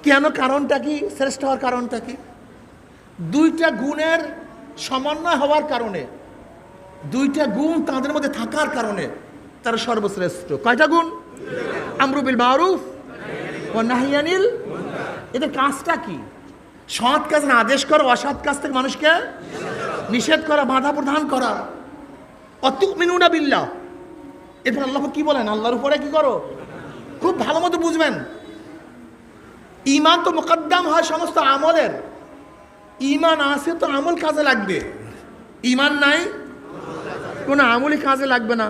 কেন? কারণটা কি? শ্রেষ্ঠ হওয়ার কারণটা কি? দুইটা গুণের সমন্বয় হওয়ার কারণে, দুইটা গুণ তাদের মধ্যে থাকার কারণে তারা সর্বশ্রেষ্ঠ। কয়টা গুণ? আমরু বিল মারুফ ওয়া নাহি আনিল। এদের কাজটা কি? সৎ কাজের আদেশ করা, অসৎ কাজ থেকে মানুষকে নিষেধ করা, বাধা প্রদান করা। অতুমিনুনা বিল্লাহ। এরপর আল্লাহ কি বলেন? আল্লাহর উপরে কি করো? খুব ভালো মতো বুঝবেন, ঈমান তো মুকদ্দম হয় সমস্ত আমলের। ঈমান আছে তো আমল কাজে লাগবে, ঈমান নাই কোনো আমলই কাজে লাগবে না।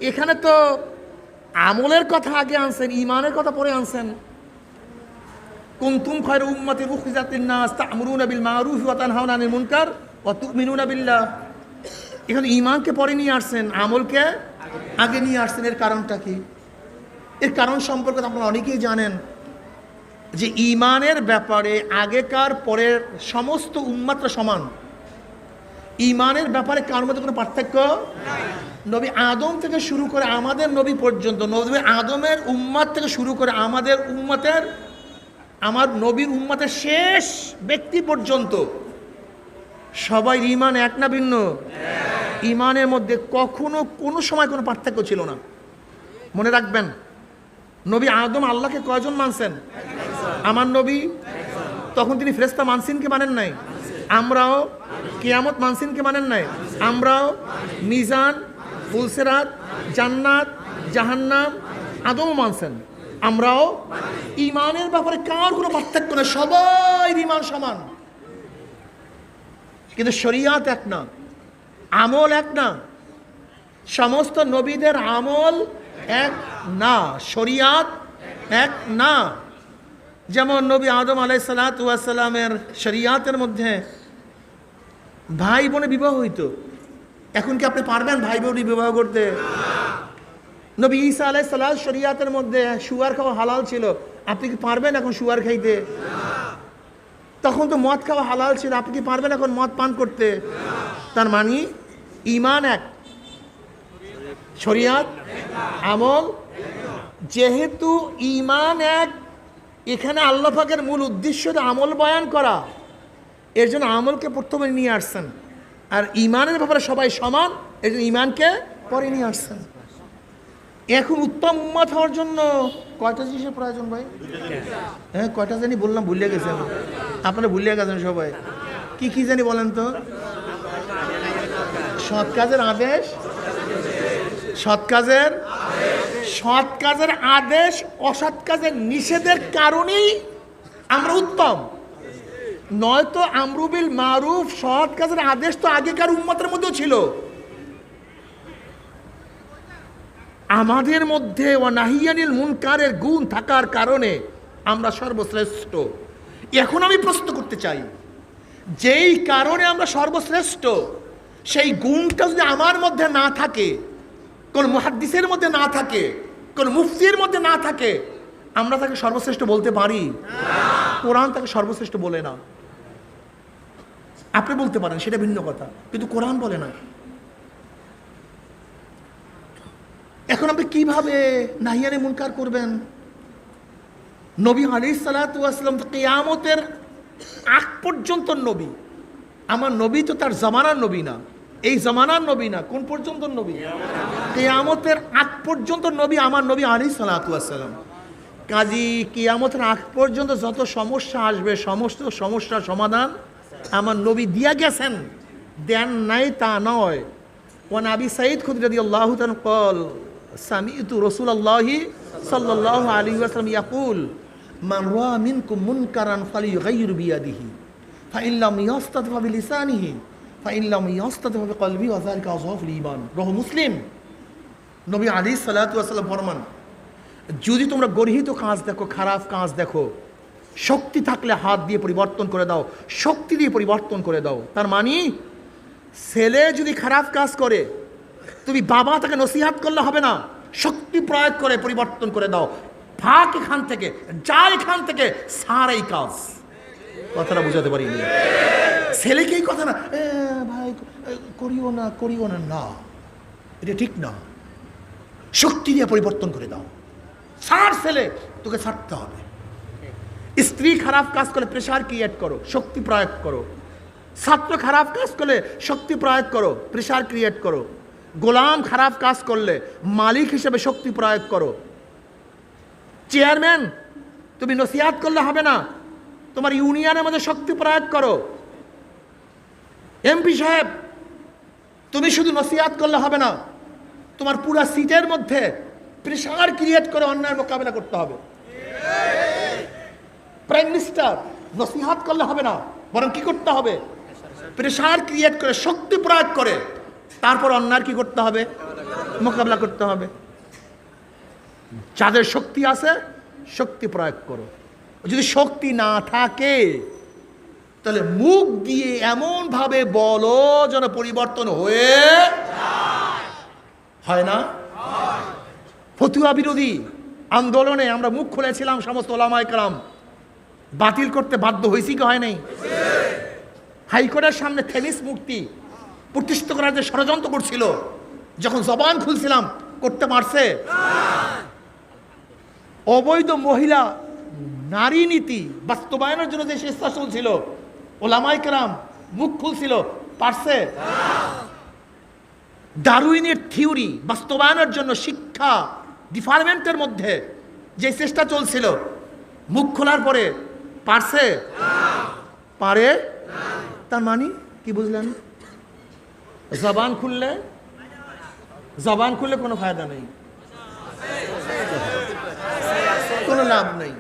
এখানে তো আমলের কথা আগে আনছেন, ঈমানের কথা পরে আনছেন। কুনতুম খায়রা উম্মাতিন উখরিজাত লিন-নাস তা'মুরুনা বিল মারুফ ওয়া তানহাউনা আনিল মুনকার ওয়া তু'মিনুনা বিল্লাহ। এখানে ঈমানকে পরে নিয়ে আসছেন, আমলকে আগে নিয়ে আসছেন। এর কারণটা কি? এর কারণ সম্পর্কে আপনারা অনেকেই জানেন যে ঈমানের ব্যাপারে আগেকার পরের সমস্ত উম্মাতরা সমান। ঈমানের ব্যাপারে কারোর মধ্যে কোনো পার্থক্য নাই। নবী আদম থেকে শুরু করে আমাদের নবী পর্যন্ত, নবী আদমের উম্মাত থেকে শুরু করে আমাদের উম্মতের, আমার নবীর উম্মতের শেষ ব্যক্তি পর্যন্ত সবাই ঈমান এক না ভিন্ন? ঈমানের মধ্যে কখনো কোনো সময় কোনো পার্থক্য ছিল না। মনে রাখবেন, নবী আদম আল্লাহকে কয়জন মানছেন? আমার নবী তখন তিনি ফেরেশতা মানছেন কি মানেন নাই? আমরাও কিয়ামত মানছেন কি মানেন নাই? আমরাও মিজান, ফুলসিরাত, জান্নাত, জাহান্নাম আদমও মানছেন, আমরাও। ঈমানের ব্যাপারে কার কোনো পার্থক্য নেই, সবাই ঈমান সমান। কিন্তু শরিয়াত এক না, আমল এক না। সমস্ত নবীদের আমল এক না, শরিয়াত এক না। যেমন নবী আদম আলাইহিস সালাতু ওয়াস সালামের শরিয়াতের মধ্যে ভাই বোনে বিবাহ হইতো। এখন কি আপনি পারবেন ভাই বোনে বিবাহ করতে? নবী ঈসা আলাইহিস সালাম শরিয়াতের মধ্যে শুয়ার খাওয়া হালাল ছিল, আপনি কি পারবেন এখন শুয়ার খাইতে? তখন তো মদ খাওয়া হালাল ছিল, আপনি কি পারবেন এখন মদ পান করতে? তার মানে ঈমান এক, শরিয়াত, আমল। যেহেতু ঈমান এক, এখানে আল্লাহ পাকের মূল উদ্দেশ্য আমল বয়ান করা, এর জন্য আমলকে প্রথমে নিয়ে আসছেন। আর ঈমানের ব্যাপারে সবাই সমান, এর জন্য ঈমানকে পরে নিয়ে আসছেন। এখন উত্তম উম্মত হওয়ার জন্য কয়টা জিনিসের প্রয়োজন ভাই? হ্যাঁ, কয়টা জানি বললাম, ভুলিয়ে গেছেন আপনারা, ভুলিয়ে গেছেন সবাই। কি কি জানি বলেন তো? সৎ কাজের আদেশ, সৎ কাজের, সৎ কাজের আদেশ, অসৎ কাজের নিষেধের কারণেই আমরা উত্তম। নয়তো আমরু বিল মারুফ, সৎ কাজের আদেশ তো আগেকার উম্মতের মধ্যেও ছিল, আমাদের মধ্যে ওয়া নাহি আনিল মুনকারের গুণ থাকার কারণে আমরা সর্বশ্রেষ্ঠ। এখন আমি প্রশ্ন করতে চাই, যেই কারণে আমরা সর্বশ্রেষ্ঠ, সেই গুণটা যদি আমার মধ্যে না থাকে, কোন মুহাদ্দিসের মধ্যে না থাকে, কোন মুফতির মধ্যে না থাকে, আমরা তাকে সর্বশ্রেষ্ঠ বলতে পারি? কোরআন তাকে সর্বশ্রেষ্ঠ বলে না। আপনি বলতে পারেন, সেটা ভিন্ন কথা, কিন্তু কোরআন বলে না। এখন আপনি কিভাবে নাহি আনিল মুনকার করবেন? নবী আলাইহিস সালাতু ওয়াস সালাম কিয়ামতের আগ পর্যন্ত নবী। আমার নবী তো তার জামানার নবী না, এই জামানার নবী না। কোন পর্যন্ত নবী? কিয়ামতের আগ পর্যন্ত নবী আমার নবী আলাইহিস সালাতু ওয়াস সালাম। কাজী কিয়ামতের আগ পর্যন্ত যত সমস্যা আসবে, সমস্ত সমস্যার সমাধান আমার নবী দিয়া গেছেন, দেন নাই তা নয়। ওয়ান আবি সাঈদ খুদরি রাদিয়াল্লাহু তাআলা قال সামি'তু রাসূলুল্লাহি সাল্লাল্লাহু আলাইহি ওয়াসাল্লাম ইয়াকুল মান রাআ মিনকুম মুনকারান ফালিয়ুগাইয়ির বিয়াদিহি ফাইন লাম ইয়াস্তাতি বিলিসানিহি ফাইন লাম ইয়াস্তাতি বিকলবিহি ওয়া যালিকা আযহাফুল ঈমান। রাহ মুসলিম। নবী আলাইহিস সালাতু ওয়াস সালাম ফরমান, যদি তোমরা গর্হিত কাজ দেখো, খারাপ কাজ দেখো, শক্তি থাকলে হাত দিয়ে পরিবর্তন করে দাও, শক্তি দিয়ে পরিবর্তন করে দাও। তার মানে ছেলে যদি খারাপ কাজ করে, তুমি বাবা তাকে নসিহাত করলে হবে না, শক্তি প্রয়োগ করে পরিবর্তন করে দাও। ভাগ এখান থেকে, যা এখান থেকে, সারাই কাজ। কথাটা বুঝাতে পারি? ছেলেকে এই কথা না, ভাই করিও না, করিও না, না, এটা ঠিক না। শক্তি দিয়ে পরিবর্তন করে দাও। ছাড় ছেলে, তোকে ছাড়তে হবে। স্ত্রী খারাপ কাজ করলে প্রেশার ক্রিয়েট করো, শক্তি প্রয়োগ করো। ছাত্র খারাপ কাজ করলে শক্তি প্রয়োগ করো, প্রেশার ক্রিয়েট করো। গোলাম খারাপ কাজ করলে মালিক হিসেবে শক্তি প্রয়োগ করো। চেয়ারম্যান, তুমি নসিহাত করলে হবে না, তোমার ইউনিয়নের মধ্যে শক্তি প্রয়োগ করো। এমপি সাহেব, তুমি শুধু নসিহাত করলে হবে না, তোমার পুরা সিটের মধ্যে প্রেশার ক্রিয়েট করে অন্যায়ের মোকাবেলা করতে হবে। প্রাইম মিনিস্টার, নসিহাত করলে হবে না, বরং কি করতে হবে? প্রেশার ক্রিয়েট করে, শক্তি প্রয়োগ করে তারপর অন্যায় কি করতে হবে? মোকাবেলা করতে হবে। যাদের শক্তি আছে শক্তি প্রয়োগ করো। যদি শক্তি না থাকে তাহলে মুখ দিয়ে এমন ভাবে বলো যেন পরিবর্তন হয়ে হয় না। ফতুয়া বিরোধী আন্দোলনে আমরা মুখ খুলেছিলাম, সমস্ত ওলামায়ে কেরাম বাতিল করতে বাধ্য হয়েছি কি হয় নাই? হাইকোর্টের সামনে থেমিস মূর্তি প্রতিষ্ঠিত করার যে ষড়যন্ত্র করছিল, যখন জবান খুলছিলাম করতে পারছে? অবৈধ মহিলা নারী নীতি বাস্তবায়নের জন্য যে চেষ্টা চলছিল, ওলামায়ে কেরাম মুখ খুলছিল, পারছে? ডারউইনের থিওরি বাস্তবায়নের জন্য শিক্ষা ডিপার্টমেন্টের মধ্যে যে চেষ্টা চলছিল, মুখ খোলার পরে পারছে? পারে? তার মানে কি বুঝলেন? জবান খুললে কোনো ফায়দা নেই, কোনো লাভ নেই।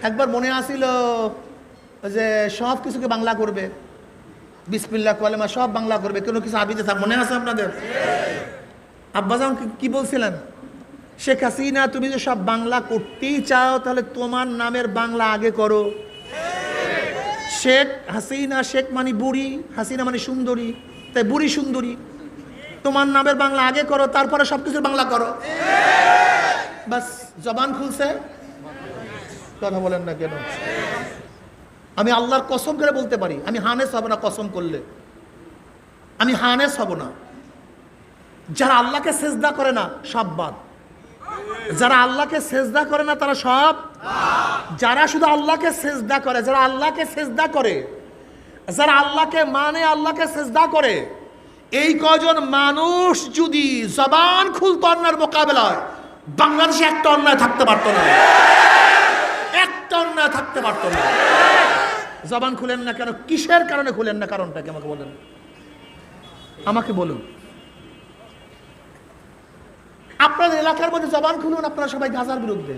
একবার মনে আসিল যে সব কিছুকে বাংলা করবে, বিসমিল্লাহ কালেমা সব বাংলা করবে, কোনো কিছু আবিতে থাক, মনে আছে আপনাদের? আব্বাজান কি বলছিলেন? শেখ হাসিনা, তুমি যে সব বাংলা করতেই চাও তাহলে তোমার নামের বাংলা আগে করো। শেখ হাসিনা, শেখ মানে বুড়ি, হাসিনা মানে সুন্দরী, তাই বুড়ি সুন্দরী, তোমার নামের বাংলা আগে করো, তারপরে সবকিছু বাংলা করো। বাস, জবান খুলছে। কথা বলেন না কেন? আমি আল্লাহর কসম করে বলতে পারি, আমি হানেস হব না। কসম করলে আমি হানেস হব না। যারা আল্লাহকে সেজদা করে না সব বাদ, যারা আল্লাহকে সেজদা করে না তারা সব, যারা শুধু আল্লাহকে সেজদা করে, যারা আল্লাহকে সেজদা করে, যারা আল্লাহকে মানে, আল্লাহকে সেজদা করে, এই কজন মানুষ যদি জবান খুলতো অন্যায়ের মোকাবেলায়, বাংলাদেশে একটা অন্যায় থাকতে পারতো না, একটা অন্যায় থাকতে পারতো না। জবান খুলেন না কেন? কিসের কারণে খুলেন না? কারণটা কি আমাকে বলেন, আমাকে বলুন। আপনার এলাকার মধ্যে জবান খুলুন, আপনারা সবাই গাঁজার বিরুদ্ধে।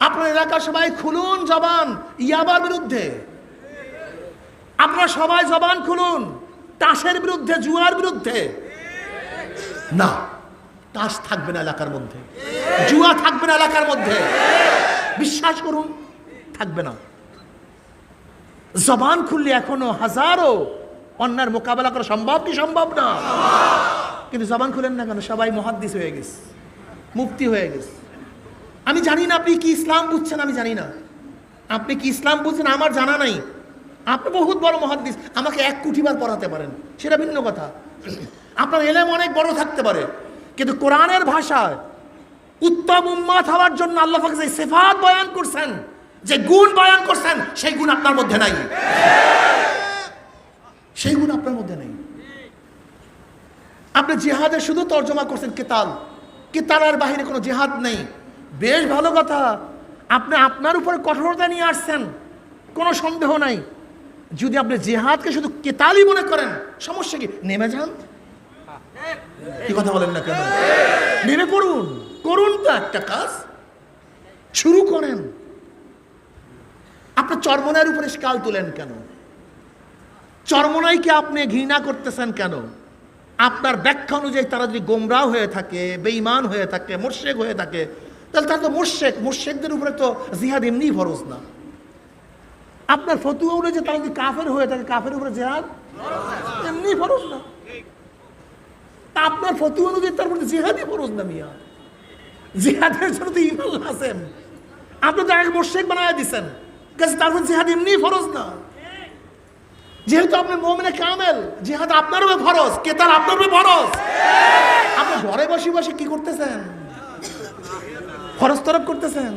আপনার এলাকার সবাই খুলুন জবান ইয়াবার বিরুদ্ধে। আপনারা সবাই জবান খুলুন তাসের বিরুদ্ধে, জুয়ার বিরুদ্ধে। না, তাস থাকবে না এলাকার মধ্যে, জুয়া থাকবে না এলাকার মধ্যে, বিশ্বাস করুন, থাকবে না। জবান খুললে এখনো হাজারো অন্যায়ের মোকাবেলা করা সম্ভব কি সম্ভব না? কিন্তু জবান খুলেন না কেন? সবাই মুহাদ্দিস হয়ে গেছে, মুফতি হয়ে গেছে। আমি জানি না আপনি কি ইসলাম বুঝছেন, আমি জানি না আপনি কি ইসলাম বুঝছেন, আমার জানা নাই। আপনি বহুত বড় মুহাদ্দিস, আমাকে 1 কোটি বার পড়াতে পারেন, সেটা ভিন্ন কথা। আপনার এলেম অনেক বড় থাকতে পারে, কিন্তু কোরআনের ভাষায় উত্তম উম্মাত হওয়ার জন্য আল্লাহ পাক যে সিফাত বয়ান করছেন, যে গুণ বয়ান করছেন, সেই গুণ আপনার মধ্যে নাই, সেই গুণ আপনার মধ্যে নেই। আপনি জিহাদের শুধু তর্জমা করছেন কেতাল, কেতালের বাহিরে কোনো জিহাদ নেই। বেশ ভালো কথা, আপনি আপনার উপরে কঠোরতা নিয়ে আসছেন, কোনো সন্দেহ নাই। যদি আপনি জিহাদকে শুধু কেতালই মনে করেন, সমস্যা কি? নেমে যান। কি কথা বলেন না কেন? নেমে পড়ুন, করুন তো একটা কাজ, শুরু করেন। আপনি চরমনাইয়ের উপরে স্কাল তুলেন কেন? চরমনাইকে আপনি ঘৃণা করতেছেন কেন? আপনার ব্যাখ্যা অনুযায়ী তারা যদি গোমরাহ হয়ে থাকে, বেঈমান হয়ে থাকে, মুশরিক হয়ে থাকে, তাহলে তারা তো মুশরিক। মুশরিকদের উপরে তো জিহাদ এমনি ফরজ না। আপনার ফতুয়া অনুযায়ী তারা যদি কাফের হয়ে থাকে, কাফের উপরে জিহাদ এমনি ফরজ না। তা আপনার ফতুয়া অনুযায়ী তার উপরে জিহাদই ফরজ না। মিয়া, জিহাদের জন্য তো ঈমান আছেন, আপনি তো আগে মুশরিক বানায় দিচ্ছেন, তারপর জিহাদ এমনি ফরজ না। যেহেতু আপনি মুমিনে কামেল, জিহাদ আপনার উপরে ফরজ, কেতাল আপনার উপরে ফরজ। আপনি ঘরে বসে বসে কি করতেছেন? ফরজ তরফ করতেছেন।